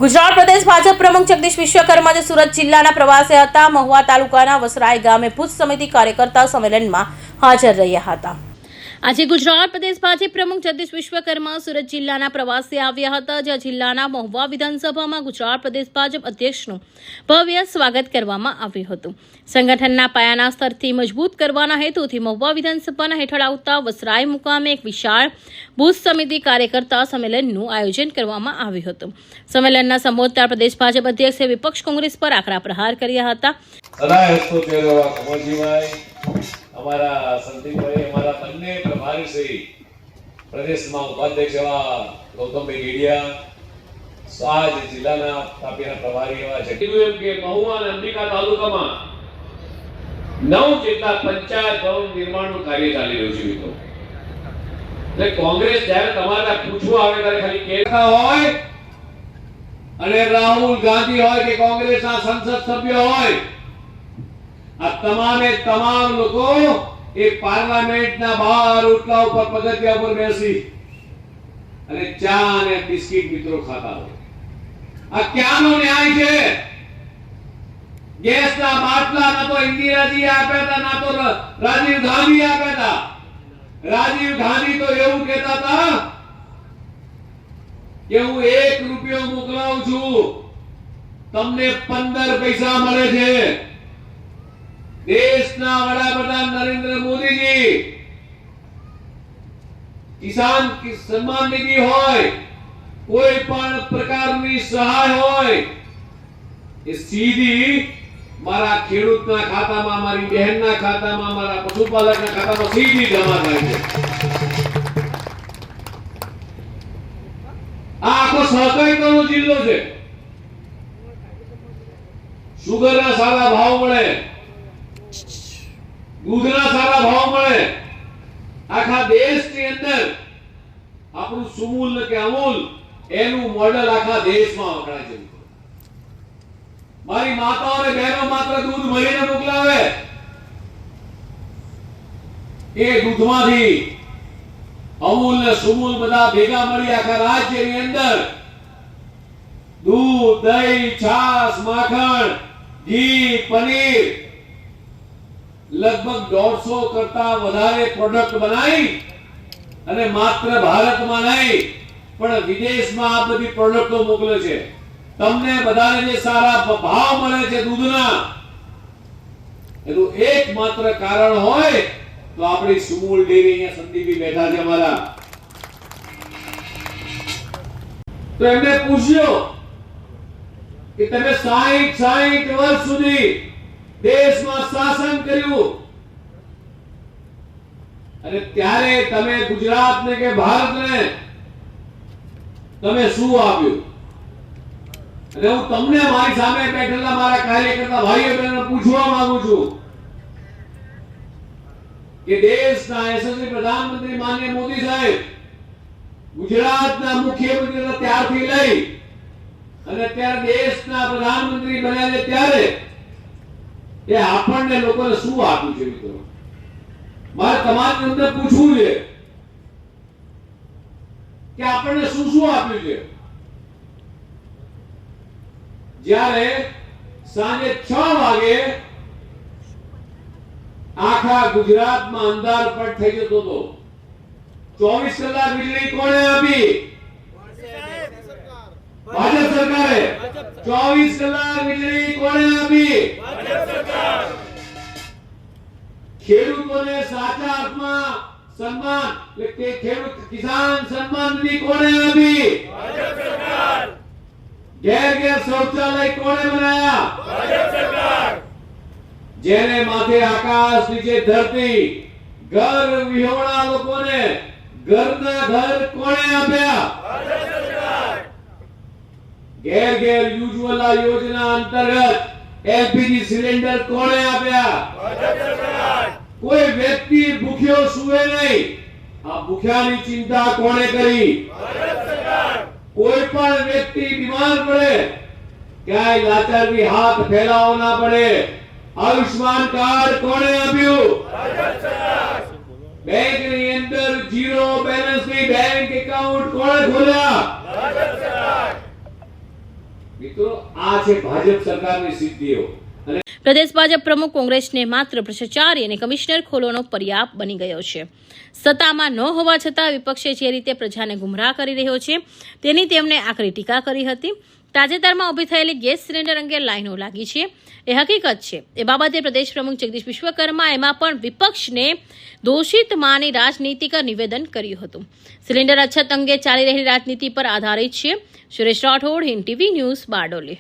ગુજરાત પ્રદેશ ભાજપ પ્રમુખ જગદીશ વિશ્વકર્મા જે સુરત જિલ્લાના પ્રવાસે હતા, મહુવા તાલુકાના વસરાઈ ગામે ભુજ સમિતિ કાર્યકર્તા સંમેલનમાં હાજર રહ્યા હતા। આજે ગુજરાત પ્રદેશ ભાજપ પ્રમુખ જગદીશ વિશ્વકર્મા સુરત જિલ્લાના પ્રવાસે આવ્યા હતા, જ્યાં જિલ્લાના મહુવા વિધાનસભામાં ગુજરાત પ્રદેશ ભાજપ અધ્યક્ષનું ભવ્ય સ્વાગત કરવામાં આવ્યું હતું। સંગઠનના પાયાના સ્તરથી મજબૂત કરવાના હેતુથી મહુવા વિધાનસભાના હેઠળ આવતા વસરાઈ મુકામે એક વિશાળ ભુજ સમિતિ કાર્યકર્તા સંમેલનનું આયોજન કરવામાં આવ્યું હતું। સંમેલનના સંબોધતા પ્રદેશ ભાજપ અધ્યક્ષે વિપક્ષ કોંગ્રેસ પર આકરા પ્રહાર કર્યા હતા। हमारा संदीप भाई हमारा बनने प्रभारी से प्रदेश में उपाध्यक्ष गौतम भाई गेडिया आज जिला तापीना प्रभारी के महुआ अंबिका तालुका में 9 જેટલા પંચાયત ભવન નિર્માણનું કાર્ય ચાલી રહ્યું છે મિત્રો। એટલે કોંગ્રેસ જ્યારે તમારે પૂછવા આવે ત્યારે ખાલી કેતા હોય અને રાહુલ ગાંધી હોય કે કોંગ્રેસના સંસદ સભ્ય હોય, આ તમામે તમામ લોકો એ પાર્લામેન્ટના બહાર ઓટલા ઉપર પગથિયા ઉપર બેસી અને ચા અને બિસ્કિટ મિત્રો ખાતા હોય। આ ક્યાંનો ન્યાય છે? ગેસના બાટલા ના તો ઇન્દિરાજી આપ્યા હતા, ના તો રાજીવ ગાંધી આપ્યા હતા। રાજીવ ગાંધી તો એવું કહેતા હતા કે હું 1 રૂપિયો મોકલાવું છું, તમને 15 પૈસા મળે છે। દેશના વડાપ્રધાન નરેન્દ્ર મોદીજી કિસાન સન્માન નિધિ હોય, કોઈ પણ પ્રકારની સહાય હોય, એ સીધી મારા ખેડૂતના ખાતામાં, મારી બહેનના ખાતામાં, મારા પશુપાલકના ખાતામાં સીધી જમા થાય છે। આ આખો સહકારિતાનો જિલ્લો છે। સુગરના સારા ભાવ મળે, दूधना सारा भाव મળે। આખા દેશની અંદર આપણું સુમૂલ કે અમૂલ એનું મોડેલ આખા દેશમાં વપરાય છે। મારી માતાઓ અને બહેનો માત્ર દૂધ ભરીને મોકલાવે, એ દૂધમાંથી અમૂલ ને સુમૂલ બધા ભેગા મળી આખા રાજ્યની અંદર દૂધ, દહીં, છાશ, માખણ, ઘી, પનીર लगभग 150 કરતા વધારે પ્રોડક્ટ બનાવી અને માત્ર ભારતમાં નહીં પણ વિદેશમાં આ બધી પ્રોડક્ટો મોકલે છે। તમને બધાને જે સારા ભાવ મળે છે દૂધના, એનું એકમાત્ર કારણ હોય તો આપણી સુમૂલ ડેરી અહીંયા સંદીપી બેઠા છે અમારા। તો એમને પૂછ્યો કે તમે 60 વર્ષ સુધી દેશમાં શાસન કર્યું અને ત્યારે તમે ગુજરાતને કે ભારતને તમે શું આપ્યું? અને હું તમને મારી સામે બેઠેલા મારા કાર્યકર્તા ભાઈઓ બહેનો પૂછવા માંગુ છું કે દેશના યશસ્વી પ્રધાનમંત્રી માનનીય મોદી સાહેબ ગુજરાતના મુખ્યમંત્રી ત્યારથી લઈ અને ત્યારે દેશના પ્રધાનમંત્રી બન્યા છે ત્યારે એ આપણને લોકોને શું આપ્યું છે મિત્રો? મારે તમારી અંદર પૂછવું છે કે આપણને શું શું આપ્યું છે? જ્યારે સાંજે 6 વાગે આખા ગુજરાતમાં અંધારપટ થઈ જતો હતો, 24 કલાક વીજળી કોણે આપી? ભાજપ સરકારે। 24 કલાક વીજળી કોણે આપી? ખેડૂતોને સાચા અર્થમાં સન્માન એટલે ખેડૂત કિસાન સન્માન નિધિ કોણે આપી? ભાજપ સરકાર। ઘેર ઘેર શૌચાલય કોણે બનાયા? ભાજપ સરકાર। જેને માથે આકાશ નીચે ધરતી, ઘર વિહોણા લોકોને ઘરના ઘર કોણે આપ્યા? ભાજપ સરકાર। ઘેર ઘેર ઉજ્જવલા યોજના અંતર્ગત એલપીજી સિલિન્ડર કોણે આપ્યા? ભાજપ સરકાર। કોઈ વ્યક્તિ ભૂખ્યો સુવે નહીં, આ ભૂખ્યાની ચિંતા કોણે કરી? ભાજપ સરકાર। કોઈ પણ વ્યક્તિ બીમાર પડે ક્યાંય લાચારી હાથ ફેલાવો ના પડે, આયુષ્માન કાર્ડ કોણે આપ્યું? ભાજપ સરકાર। બેંકની અંદર ઝીરો બેલેન્સની બેંક એકાઉન્ટ કોણે ખોલ્યા? ભાજપ સરકાર। મિત્રો આ છે ભાજપ સરકારની સિદ્ધિઓ. અને પ્રદેશ ભાજપ પ્રમુખ કોંગ્રેસને માત્ર ભ્રષ્ટાચારી અને કમિશનર ખોલવાનો પર્યાપ બની ગયો છે. સત્તામાં ન હોવા છતાં વિપક્ષે જે રીતે પ્રજાને ગુમરાહ કરી રહ્યો છે તેની તેમણે આકરી ટીકા કરી હતી. તાજેતરમાં ઊભી થયેલી ગેસ સિલિન્ડર અંગે લાઈનો લાગી છે એ હકીકત છે. એ બાબતે પ્રદેશ પ્રમુખ જગદીશ વિશ્વકર્મા એમાં પણ વિપક્ષને દોષિત માની રાજનીતિક નિવેદન કર્યું હતું. સિલિન્ડર અછત અંગે ચાલી રહેલી રાજનીતિ પર આધારિત છે. Suresh Rathod, Hind TV news, Bardoli.